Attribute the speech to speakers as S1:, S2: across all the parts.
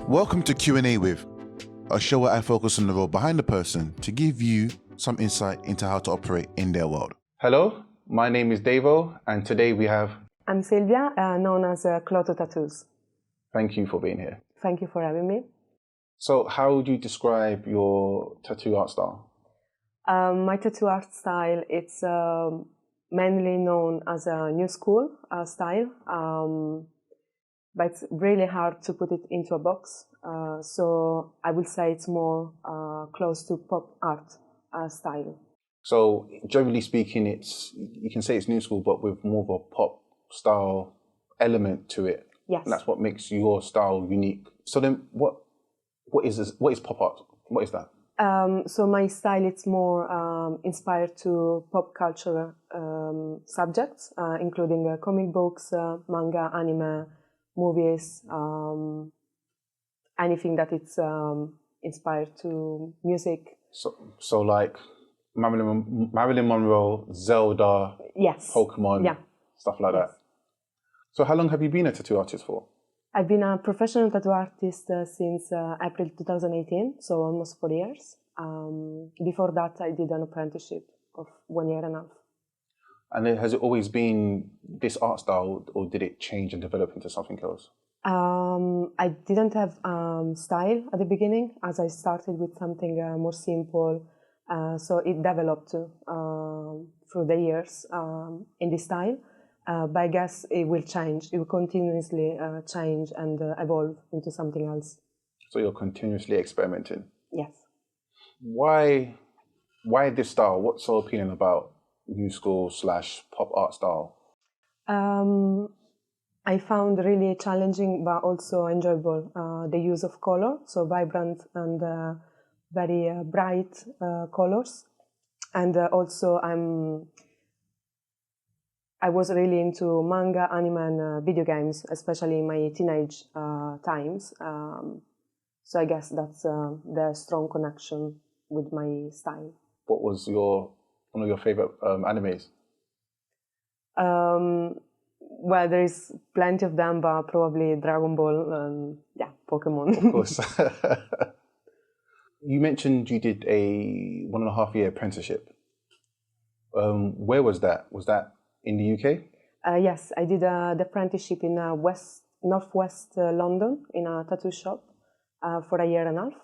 S1: Welcome to Q&A with, a show where I focus on the role behind the person to give you some insight into how to operate in their world.
S2: Hello, my name is Davo, and today we have...
S3: I'm Silvia, known as Cloto Tattoos.
S2: Thank you for being here.
S3: Thank you for having me.
S2: So how would you describe your tattoo art style?
S3: My tattoo art style, it's mainly known as a new school style, but it's really hard to put it into a box. So I would say it's more close to pop art style.
S2: So generally speaking, you can say it's new school, but with more of a pop style element to it.
S3: Yes.
S2: And that's what makes your style unique. So then what is this? What is pop art? What is that?
S3: So my style, it's more inspired to pop culture subjects, including comic books, manga, anime, movies, anything that it's inspired to music.
S2: So like Marilyn Monroe, Zelda,
S3: yes,
S2: Pokemon,
S3: yeah,
S2: stuff like that. So how long have you been a tattoo artist for?
S3: I've been a professional tattoo artist since April 2018, so almost 4 years. Before that, I did an apprenticeship of 1 year and a half.
S2: And has it always been this art style, or did it change and develop into something else?
S3: I didn't have style at the beginning, as I started with something more simple. So it developed through the years in this style. But I guess it will change. It will continuously change and evolve into something else.
S2: So you're continuously experimenting?
S3: Yes.
S2: Why this style? What's so appealing about new school / pop art style?
S3: I found really challenging but also enjoyable the use of color, so vibrant and very bright colors. And also I was really into manga, anime, and video games, especially in my teenage times. So I guess that's the strong connection with my style.
S2: What was one of your favorite animes?
S3: Well, there is plenty of them, but probably Dragon Ball and Pokemon.
S2: Of course. You mentioned you did a 1.5 year apprenticeship. Where was that? Was that in the UK?
S3: Yes, I did the apprenticeship in northwest London in a tattoo shop for 1.5 years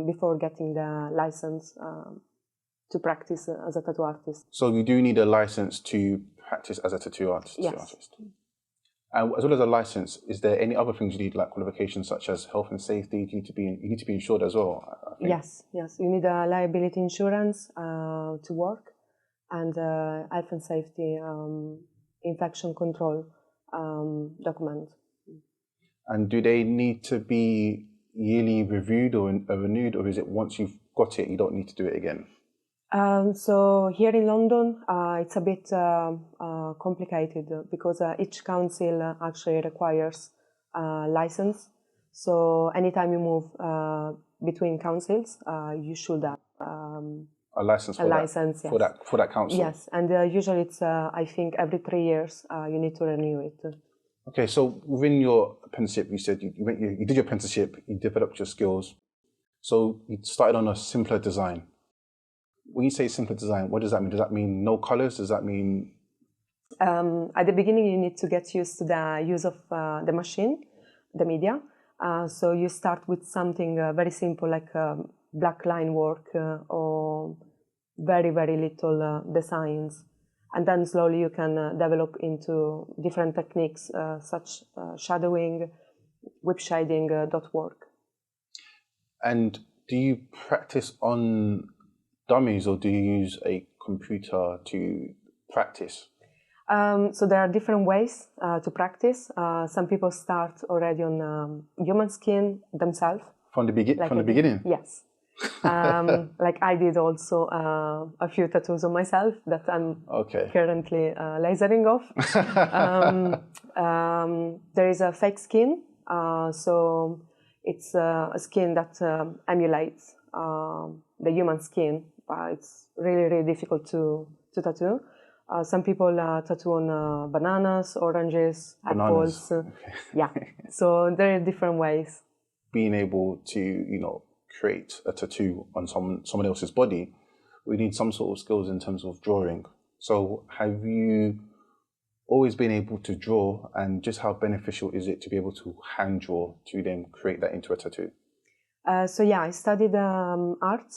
S3: before getting the license to practice as a tattoo artist.
S2: So you do need a license to practice as a tattoo artist?
S3: Yes.
S2: And as well as a license, is there any other things you need, like qualifications such as health and safety? You need to be insured as well, I think.
S3: Yes. You need a liability insurance to work, and health and safety infection control document. And
S2: do they need to be yearly reviewed or renewed, or is it once you've got it, you don't need to do it again?
S3: So here in London, it's a bit complicated because each council actually requires a license. So anytime you move between councils, you should have
S2: a license for that council.
S3: Yes, and usually it's I think every 3 years you need to renew it.
S2: Okay, so within your apprenticeship, you said you did your apprenticeship, you developed your skills, so you started on a simpler design. When you say simpler design, what does that mean? Does that mean no colors? Does that mean...
S3: At the beginning, you need to get used to the use of the machine, the media. So you start with something very simple, like black line work or very, very little designs. And then slowly you can develop into different techniques, such shadowing, whip shading, dot work.
S2: And do you practice on Dummies, or do you use a computer to practice?
S3: So there are different ways to practice. Some people start already on human skin themselves.
S2: From the beginning?
S3: Yes. Like I did also a few tattoos on myself that I'm currently lasering off. There is a fake skin. So it's a skin that emulates the human skin. It's really, really difficult to tattoo. Some people tattoo on bananas, oranges, apples.
S2: Okay.
S3: Yeah, so there are different ways.
S2: being able to, create a tattoo on someone else's body, we need some sort of skills in terms of drawing. So have you always been able to draw, and just how beneficial is it to be able to hand draw to then create that into a tattoo?
S3: So yeah, I studied art.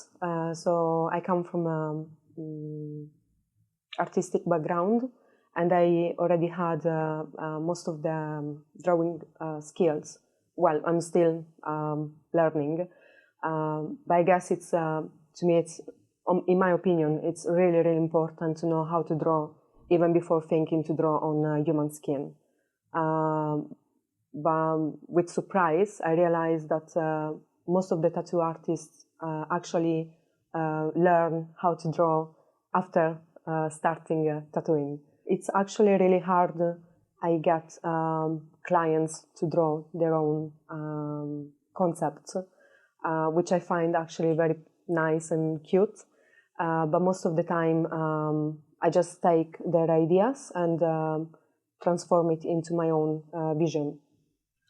S3: So I come from artistic background, and I already had most of the drawing skills. Well, I'm still learning, but I guess it's to me, it's in my opinion, it's really, really important to know how to draw even before thinking to draw on human skin. But with surprise, I realized that most of the tattoo artists actually learn how to draw after starting tattooing. It's actually really hard. I get clients to draw their own concepts, which I find actually very nice and cute. But most of the time, I just take their ideas and transform it into my own vision.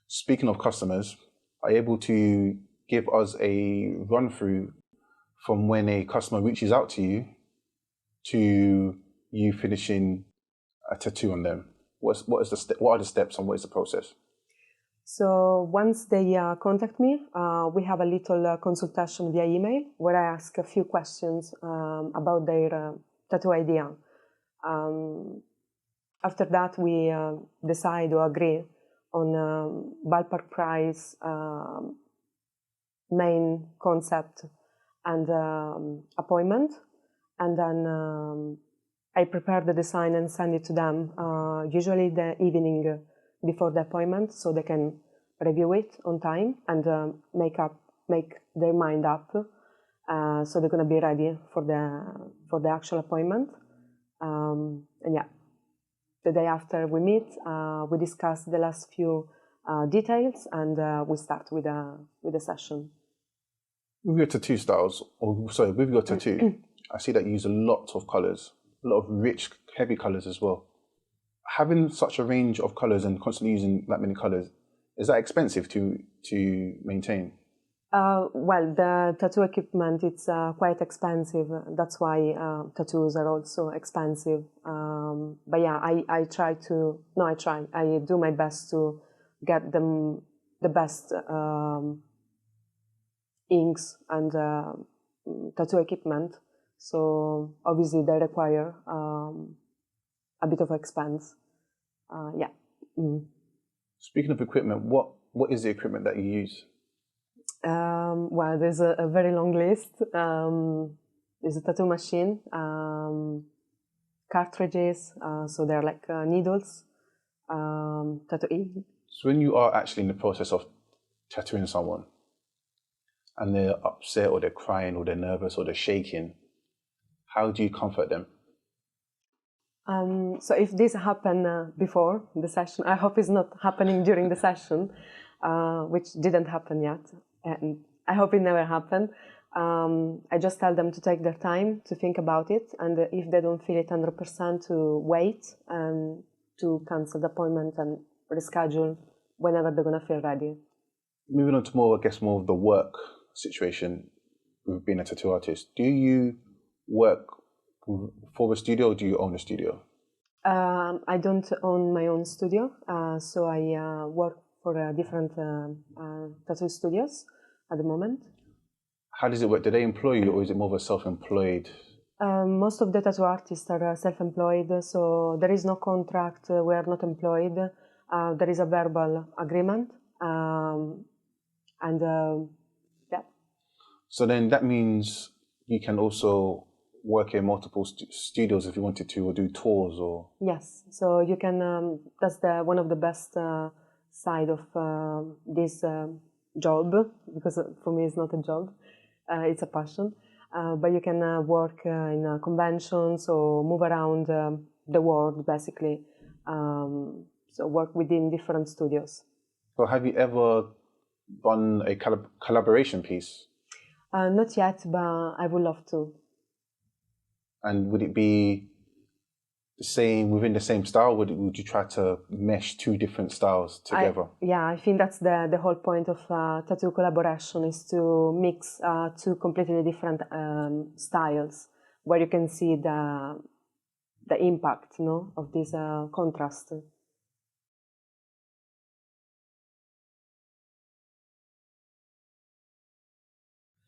S2: Speaking of customers, are you able to give us a run through from when a customer reaches out to you to you finishing a tattoo on them? What are the steps and what is the process?
S3: So once they contact me, we have a little consultation via email where I ask a few questions about their tattoo idea. After that, we decide or agree on ballpark price, main concept, and appointment. And then I prepare the design and send it to them, usually the evening before the appointment, so they can review it on time and make their mind up. So they're gonna be ready for the actual appointment. And yeah, the day after we meet, we discuss the last few details, and we start with the session.
S2: With your tattoo styles, with your tattoo, I see that you use a lot of colors, a lot of rich, heavy colors as well. Having such a range of colors and constantly using that many colors, is that expensive to maintain?
S3: Well, the tattoo equipment, it's quite expensive. That's why tattoos are also expensive. But yeah, I do my best to get them the best inks and tattoo equipment. So obviously they require a bit of expense. Yeah. Mm.
S2: Speaking of equipment, what is the equipment that you use?
S3: Well, there's a very long list. There's a tattoo machine, cartridges, so they're like needles, tattoo ink.
S2: So when you are actually in the process of tattooing someone and they're upset or they're crying or they're nervous or they're shaking, how do you comfort them?
S3: So if this happened before the session, I hope it's not happening during the session, which didn't happen yet, and I hope it never happened. I just tell them to take their time to think about it, and if they don't feel it 100%, to wait and to cancel the appointment and reschedule whenever they're gonna feel ready.
S2: Moving on to more of the work situation with being a tattoo artist. Do you work for a studio or do you own a studio?
S3: I don't own my own studio, so I work for different tattoo studios at the moment.
S2: How does it work? Do they employ you or is it more of a self-employed?
S3: Most of the tattoo artists are self-employed, so there is no contract, we are not employed. There is a verbal agreement, and yeah. So
S2: then that means you can also work in multiple studios if you wanted to, or do tours, or? Yes, so you can, that's one of the best side of this job, because for me it's not a job, it's a passion. But you can work in conventions or move around the world, basically. So work within different studios. So have you ever done a collaboration piece? Not yet, but I would love to. And would it be the same within the same style? Would you try to mesh two different styles together?
S3: I think that's the whole point of tattoo collaboration, is to mix two completely different styles, where you can see the impact, of this contrast.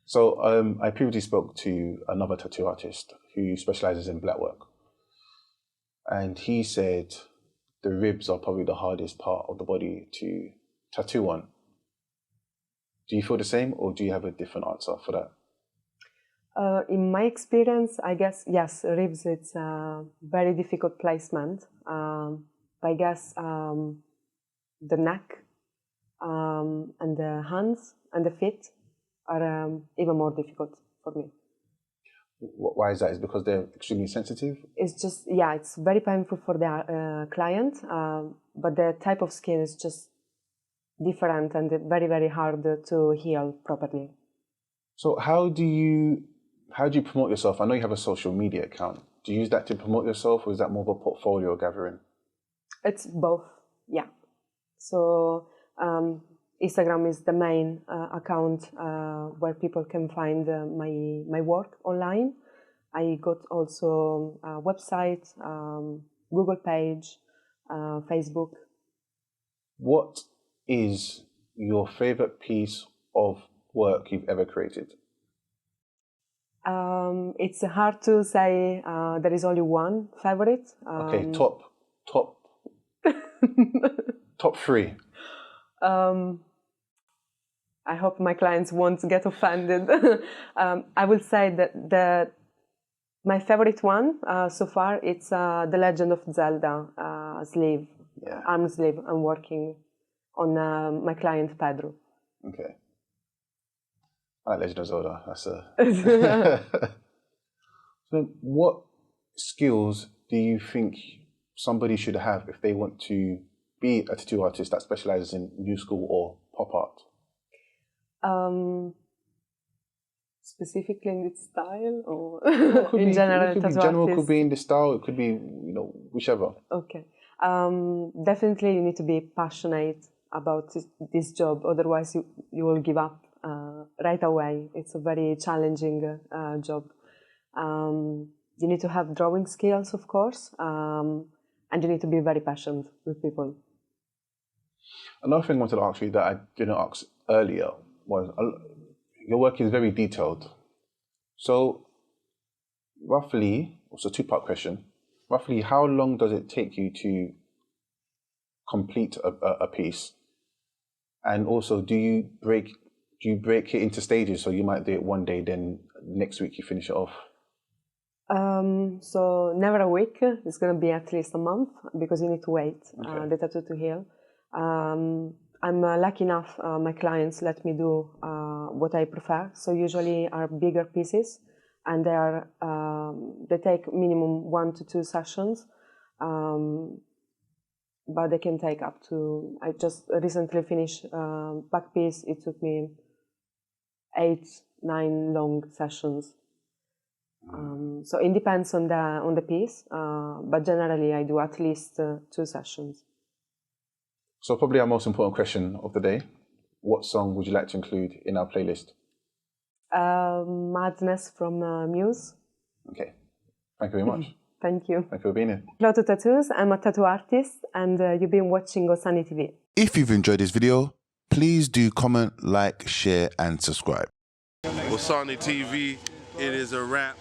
S2: So I previously spoke to another tattoo artist who specializes in black work. And he said the ribs are probably the hardest part of the body to tattoo on. Do you feel the same, or do you have a different answer for that?
S3: In my experience, I guess, yes, ribs, it's a very difficult placement. I guess the neck and the hands and the feet are even more difficult for me.
S2: Why is that? Is it because they're extremely sensitive?
S3: It's just, it's very painful for the client, but the type of skin is just different and very, very hard to heal properly.
S2: So how do you promote yourself? I know you have a social media account. Do you use that to promote yourself, or is that more of a portfolio gathering?
S3: It's both, yeah. So Instagram is the main account where people can find my work online. I got also a website, Google page, Facebook.
S2: What is your favorite piece of work you've ever created?
S3: It's hard to say. There is only one favorite.
S2: Okay, top top three.
S3: I hope my clients won't get offended. I will say that my favorite one so far, it's the Legend of Zelda sleeve, arm sleeve. I'm working on my client Pedro.
S2: Okay. I like Legend of Zelda. That's a. So, what skills do you think somebody should have if they want to be a tattoo artist that specializes in new school or pop art?
S3: Specifically in its style, or
S2: in
S3: general?
S2: It could be general, could be in the style, it could be, whichever.
S3: Okay. Definitely you need to be passionate about this job, otherwise you will give up right away. It's a very challenging job. You need to have drawing skills, of course, and you need to be very passionate with people.
S2: Another thing I wanted to ask you that I didn't ask earlier was, your work is very detailed. So roughly, it's a two-part question, roughly how long does it take you to complete a piece? And also, do you break it into stages, so you might do it one day, then next week you finish it off?
S3: So never a week. It's going to be at least a month, because you need to wait the tattoo to heal. I'm lucky enough, my clients let me do what I prefer. So usually are bigger pieces, and they take minimum 1 to 2 sessions, but they can take up to, I just recently finished back piece. It took me 8-9 long sessions. So it depends on the piece, but generally I do at least 2 sessions.
S2: So probably our most important question of the day, what song would you like to include in our playlist?
S3: Madness from Muse.
S2: Okay, thank you very much.
S3: Thank you.
S2: Thank you for being here.
S3: Cloto Tattoos, I'm a tattoo artist, and you've been watching Osani TV.
S1: If you've enjoyed this video, please do comment, like, share and subscribe.
S4: Osani TV, it is a wrap.